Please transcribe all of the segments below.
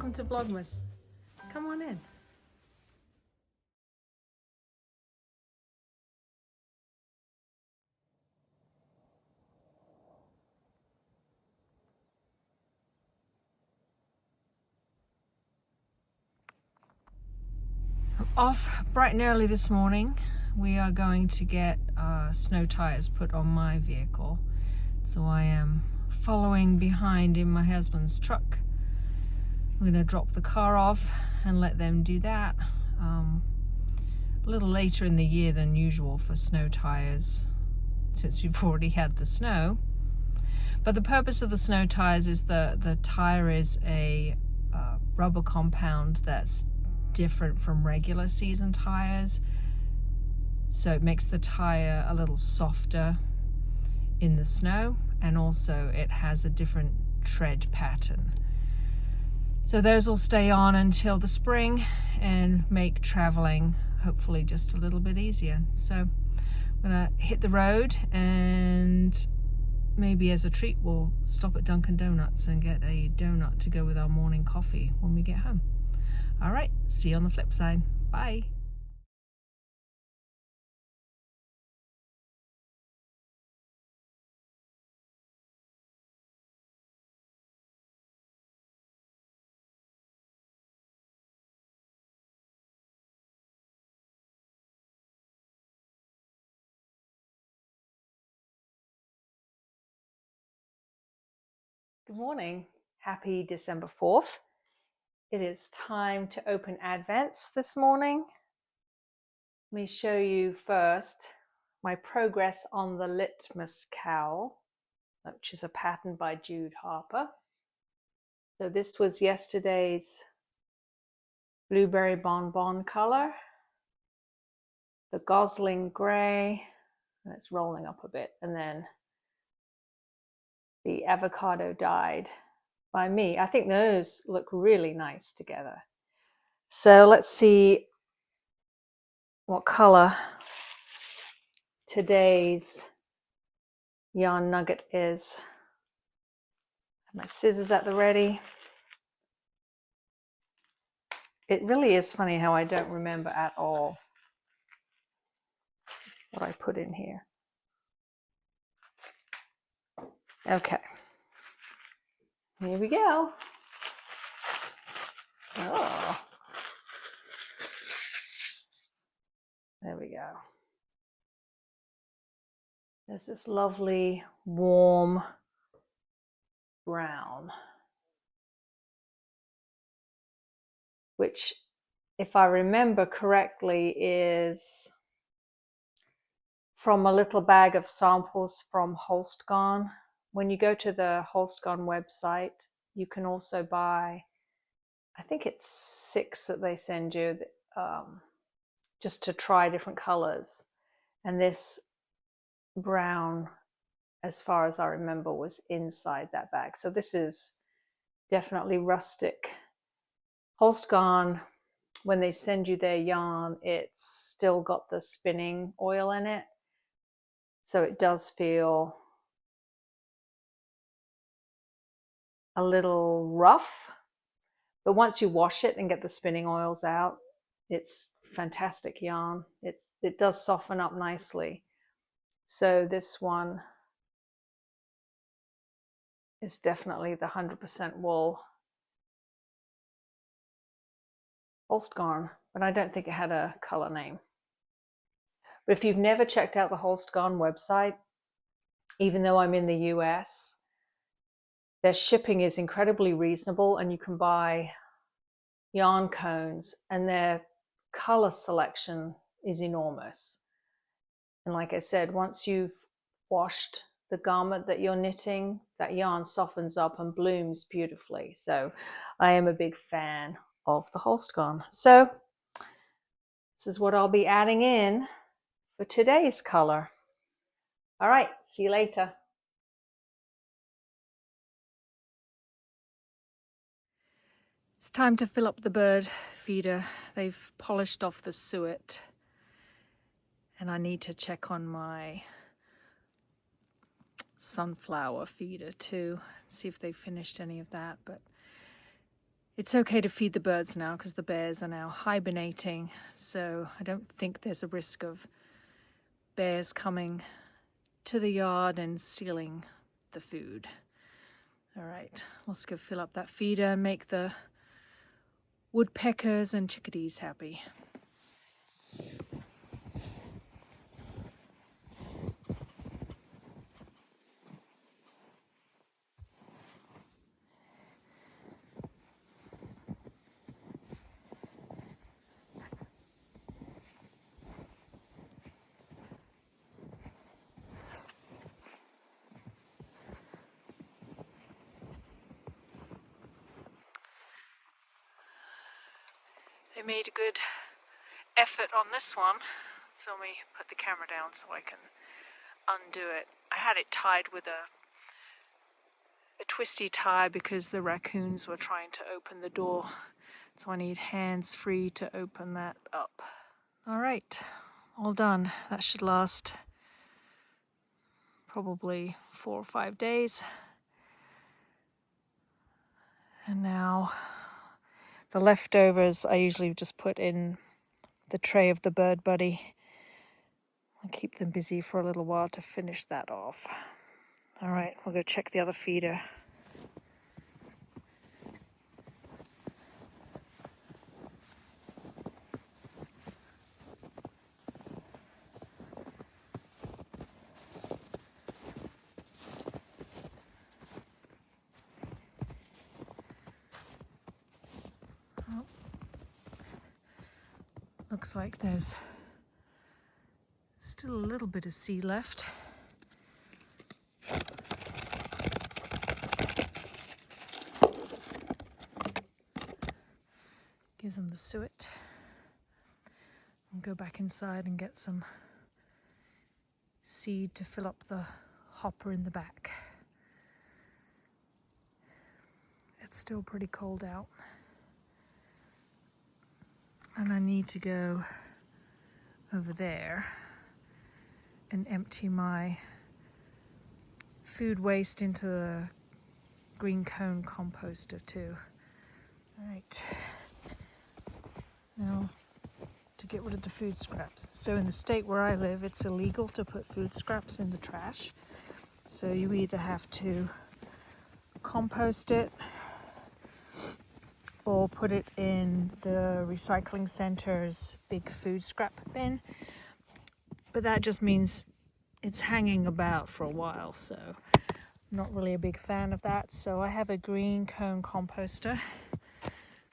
welcome to Vlogmas. Come on in. Off bright and early this morning. We are going to get snow tires put on my vehicle. So I am following behind in my husband's truck. I'm going to drop the car off and let them do that. A little later in the year than usual for snow tires, since we've already had the snow. But the purpose of the snow tires is the tire is a rubber compound that's different from regular season tires. So it makes the tire a little softer in the snow, and also it has a different tread pattern. So those will stay on until the spring and make traveling hopefully just a little bit easier. So I'm gonna hit the road, and maybe as a treat we'll stop at Dunkin' Donuts and get a donut to go with our morning coffee when we get home. All right, see you on the flip side. Bye. Good morning. Happy December 4th. It is time to open Advents this morning. Let me show you first my progress on the litmus cowl, which is a pattern by Jude Harper. So this was yesterday's blueberry bonbon color, the gosling gray, and it's rolling up a bit, and then the avocado dyed by me. I think those look really nice together. So let's see what color today's yarn nugget is. Have my scissors at the ready. It really is funny how I don't remember at all what I put in here. Okay, here we go. Oh, there we go. There's this lovely warm brown, which, if I remember correctly, is from a little bag of samples from Holstgarn. When you go to the Holstgarn website, you can also buy, I think it's 6 that they send you, just to try different colors. And this brown, as far as I remember, was inside that bag. So this is definitely rustic. Holstgarn, when they send you their yarn, it's still got the spinning oil in it. So it does feel a little rough, but once you wash it and get the spinning oils out, it's fantastic yarn. It does soften up nicely. So this one is definitely the 100% wool Holstgarn, but I don't think it had a color name. But if you've never checked out the Holstgarn website, even though I'm in the US, their shipping is incredibly reasonable, and you can buy yarn cones, and their color selection is enormous. And like I said, once you've washed the garment that you're knitting, that yarn softens up and blooms beautifully. So I am a big fan of the Holstgarn. So this is what I'll be adding in for today's color. All right, see you later. It's time to fill up the bird feeder. They've polished off the suet, and I need to check on my sunflower feeder too, see if they finished any of that. But It's okay to feed the birds now because the bears are now hibernating, so I don't think there's a risk of bears coming to the yard and stealing the food. All right, let's go fill up that feeder and make the woodpeckers and chickadees happy. They made a good effort on this one, so let me put the camera down so I can undo it. I had it tied with a twisty tie because the raccoons were trying to open the door, so I need hands free to open that up. All right, all done. That should last probably 4 or 5 days. And now the leftovers I usually just put in the tray of the bird buddy. I'll keep them busy for a little while to finish that off. All right, we'll go check the other feeder. Oh. Looks like there's still a little bit of seed left. Gives them the suet. I'll go back inside and get some seed to fill up the hopper in the back. It's still pretty cold out. And I need to go over there and empty my food waste into the green cone composter too. All right. Now to get rid of the food scraps. So in the state where I live, it's illegal to put food scraps in the trash. So you either have to compost it or put it in the recycling center's big food scrap bin. But that just means it's hanging about for a while, so I'm not really a big fan of that. So I have a green cone composter.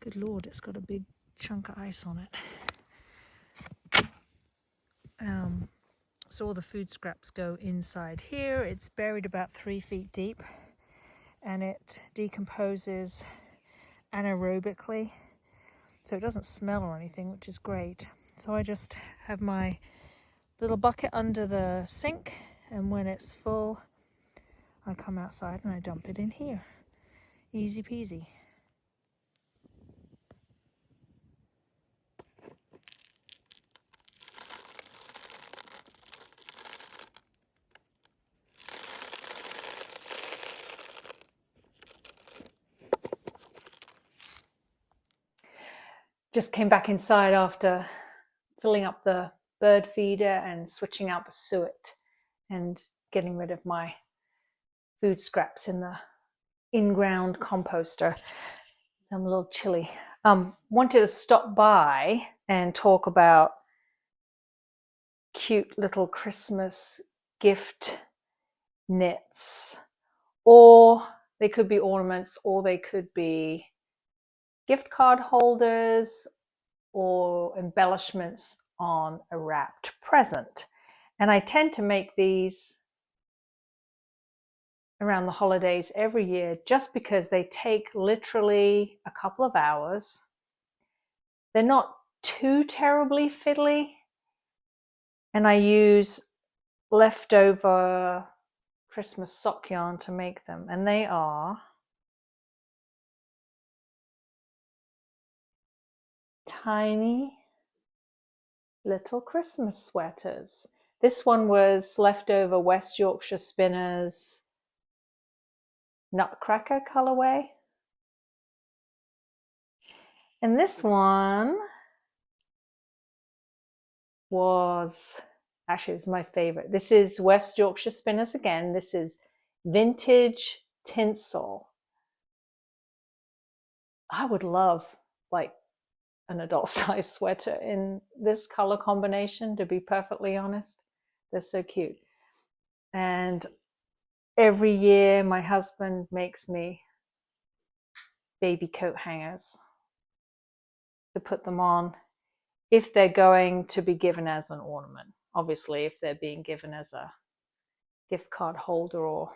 Good Lord, it's got a big chunk of ice on it. So all the food scraps go inside here. It's buried about 3 feet deep, and it decomposes anaerobically, so it doesn't smell or anything, which is great. So I just have my little bucket under the sink, and when it's full, I come outside and I dump it in here. Easy peasy. Just came back inside after filling up the bird feeder and switching out the suet and getting rid of my food scraps in the in-ground composter. I'm a little chilly. Wanted to stop by and talk about cute little Christmas gift knits, or they could be ornaments, or they could be gift card holders or embellishments on a wrapped present. And I tend to make these around the holidays every year just because they take literally a couple of hours. They're not too terribly fiddly, and I use leftover Christmas sock yarn to make them, and they are tiny little Christmas sweaters. This one was leftover West Yorkshire Spinners Nutcracker colorway. And this one was, actually it's my favorite. This is West Yorkshire Spinners again. This is vintage tinsel. I would love like an adult size sweater in this color combination, to be perfectly honest. They're so cute. And every year my husband makes me baby coat hangers to put them on if they're going to be given as an ornament. Obviously, if they're being given as a gift card holder or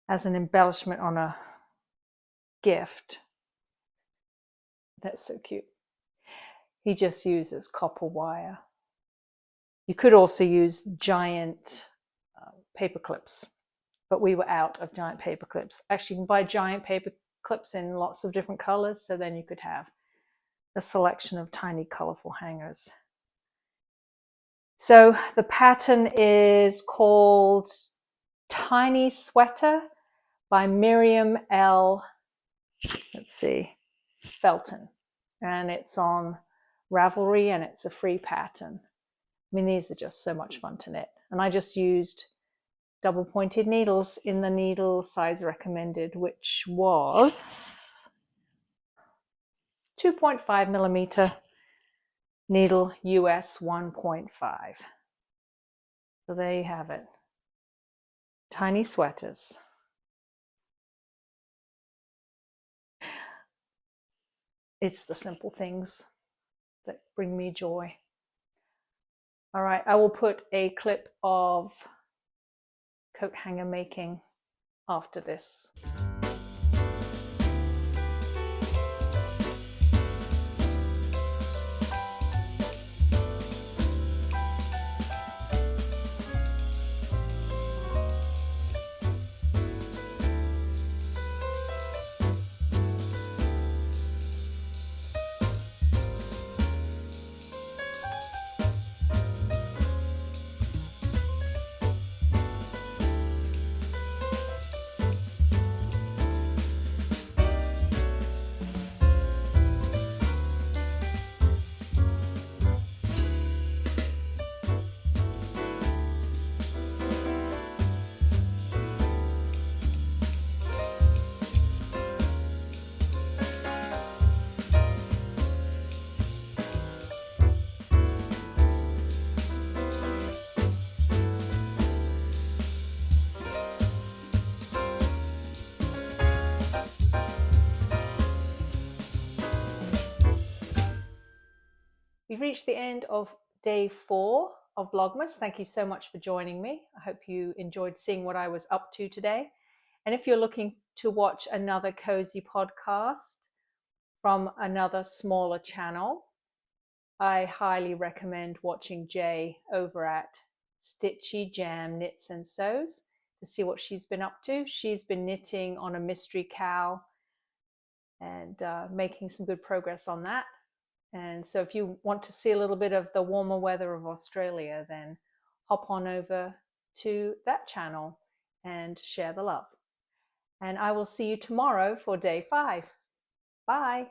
as an embellishment on a gift. That's so cute. He just uses copper wire. You could also use giant paper clips, but we were out of giant paper clips. Actually, you can buy giant paper clips in lots of different colors, so then you could have a selection of tiny colorful hangers. So the pattern is called Tiny Sweater by Miriam L. Felton, and it's on Ravelry, and it's a free pattern. I mean, these are just so much fun to knit, and I just used double pointed needles in the needle size recommended, which was 2.5 millimeter needle, US 1.5. So there you have it. Tiny sweaters. It's the simple things that bring me joy. All right, I will put a clip of coat hanger making after this. We've reached the end of day 4 of Vlogmas. Thank you so much for joining me. I hope you enjoyed seeing what I was up to today. And if you're looking to watch another cozy podcast from another smaller channel, I highly recommend watching Jay over at Stitchy Jam Knits and Sews to see what she's been up to. She's been knitting on a mystery cow and making some good progress on that. And so if you want to see a little bit of the warmer weather of Australia, then hop on over to that channel and share the love. And I will see you tomorrow for day 5. Bye.